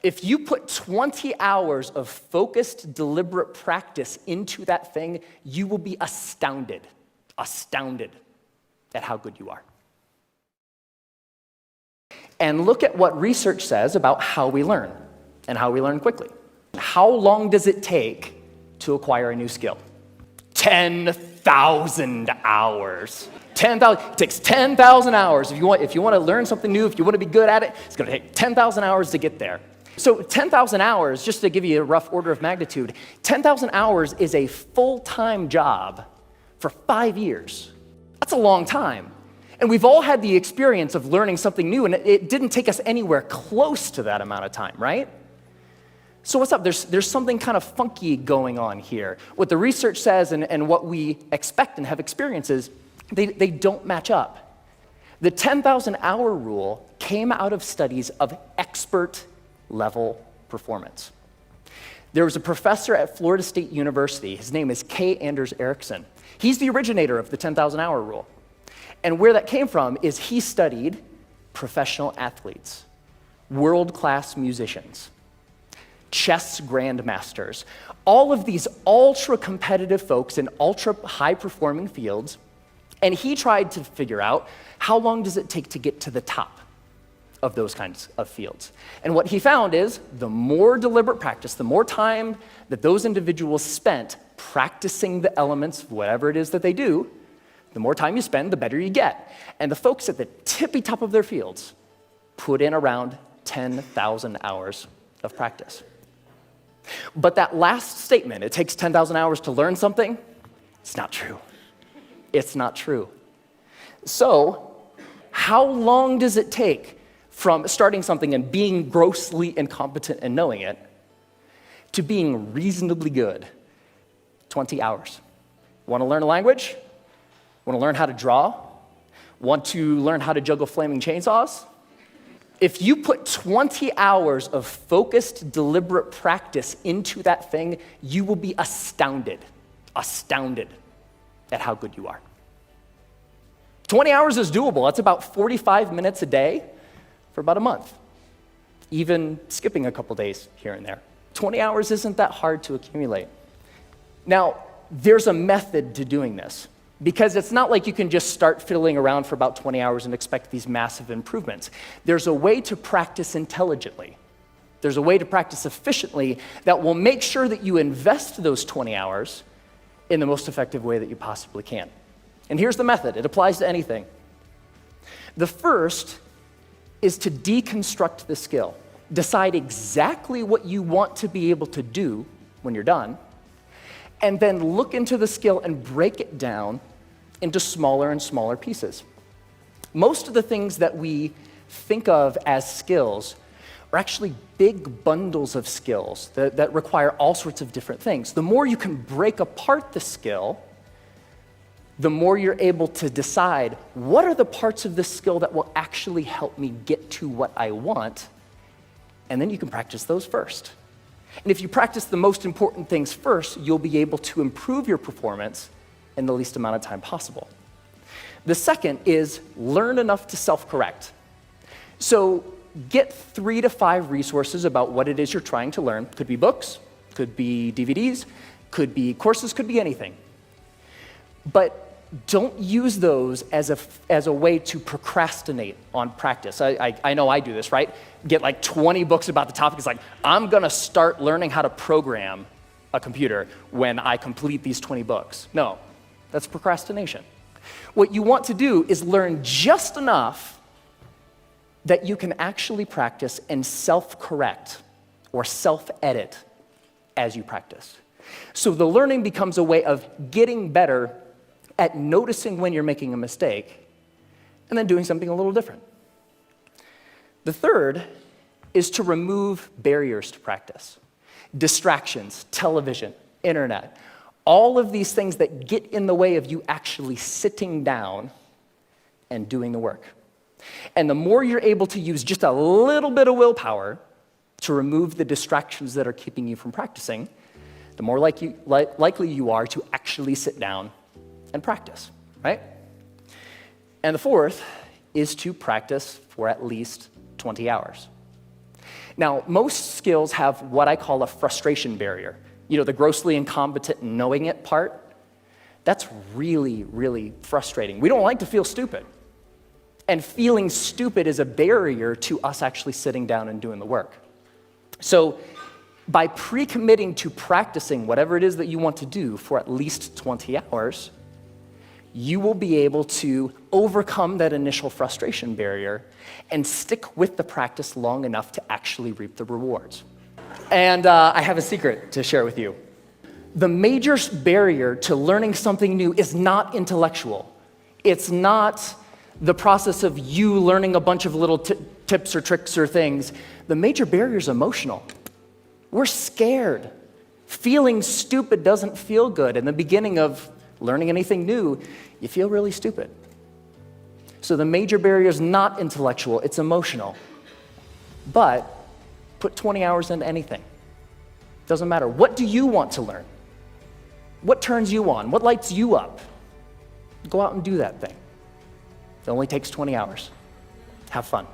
If you put 20 hours of focused, deliberate practice into that thing, you will be astounded at how good you are. And look at what research says about how we learn, and how we learn quickly. How long does it take to acquire a new skill? 10,000 hours. 10,000. It takes 10,000 hours. If you want to learn something new, if you want to be good at it, it's going to take 10,000 hours to get there. So 10,000 hours, just to give you a rough order of magnitude, 10,000 hours is a full-time job for 5 years. That's a long time. And we've all had the experience of learning something new, and it didn't take us anywhere close to that amount of time, right? So what's up? There's something kind of funky going on here. What the research says and what we expect and have experiences, they don't match up. The 10,000-hour rule came out of studies of expert-level performance. There was a professor at Florida State University. His name is K. Anders Ericsson. He's the originator of the 10,000-hour rule. And where that came from is he studied professional athletes, world-class musicians, chess grandmasters, all of these ultra-competitive folks in ultra-high-performing fields, and he tried to figure out how long does it take to get to the top of those kinds of fields. And what he found is the more deliberate practice, the more time that those individuals spent practicing the elements of whatever it is that they do, the more time you spend, the better you get. And the folks at the tippy top of their fields put in around 10,000 hours of practice. But that last statement, it takes 10,000 hours to learn something, it's not true. It's not true. So, how long does it take from starting something and being grossly incompetent and knowing it to being reasonably good? 20 hours. Want to learn a language? Want to learn how to draw? Want to learn how to juggle flaming chainsaws? If you put 20 hours of focused, deliberate practice into that thing, you will be astounded at how good you are. 20 hours is doable. That's about 45 minutes a day for about a month, even skipping a couple days here and there. 20 hours isn't that hard to accumulate. Now, there's a method to doing this, because it's not like you can just start fiddling around for about 20 hours and expect these massive improvements. There's a way to practice intelligently. There's a way to practice efficiently that will make sure that you invest those 20 hours in the most effective way that you possibly can. And here's the method. It applies to anything. The first is to deconstruct the skill. Decide exactly what you want to be able to do when you're done, and then look into the skill and break it down into smaller and smaller pieces. Most of the things that we think of as skills are actually big bundles of skills that require all sorts of different things. The more you can break apart the skill, the more you're able to decide what are the parts of this skill that will actually help me get to what I want, and then you can practice those first. And if you practice the most important things first, you'll be able to improve your performance in the least amount of time possible. The second is learn enough to self-correct. So get 3 to 5 resources about what it is you're trying to learn. Could be books, could be DVDs, could be courses, could be anything. But don't use those as a way to procrastinate on practice. I know I do this, right? Get like 20 books about the topic. It's like, I'm going to start learning how to program a computer when I complete these 20 books. No, that's procrastination. What you want to do is learn just enough that you can actually practice and self-correct or self-edit as you practice. So the learning becomes a way of getting better at noticing when you're making a mistake and then doing something a little different. The third is to remove barriers to practice. Distractions, television, internet, all of these things that get in the way of you actually sitting down and doing the work. And the more you're able to use just a little bit of willpower to remove the distractions that are keeping you from practicing, the more likely you are to actually sit down and practice, right? And the fourth is to practice for at least 20 hours. Now, most skills have what I call a frustration barrier. You know, the grossly incompetent knowing it part. That's really, really frustrating. We don't like to feel stupid. And feeling stupid is a barrier to us actually sitting down and doing the work. So by pre-committing to practicing whatever it is that you want to do for at least 20 hours, you will be able to overcome that initial frustration barrier and stick with the practice long enough to actually reap the rewards. And I have a secret to share with you. The major barrier to learning something new is not intellectual. It's not the process of you learning a bunch of little tips or tricks or things. The major barrier is emotional. We're scared. Feeling stupid doesn't feel good. In the beginning of learning anything new, you feel really stupid. So the major barrier is not intellectual, it's emotional. But put 20 hours into anything. Doesn't matter. What do you want to learn? What turns you on? What lights you up? Go out and do that thing. It only takes 20 hours. Have fun.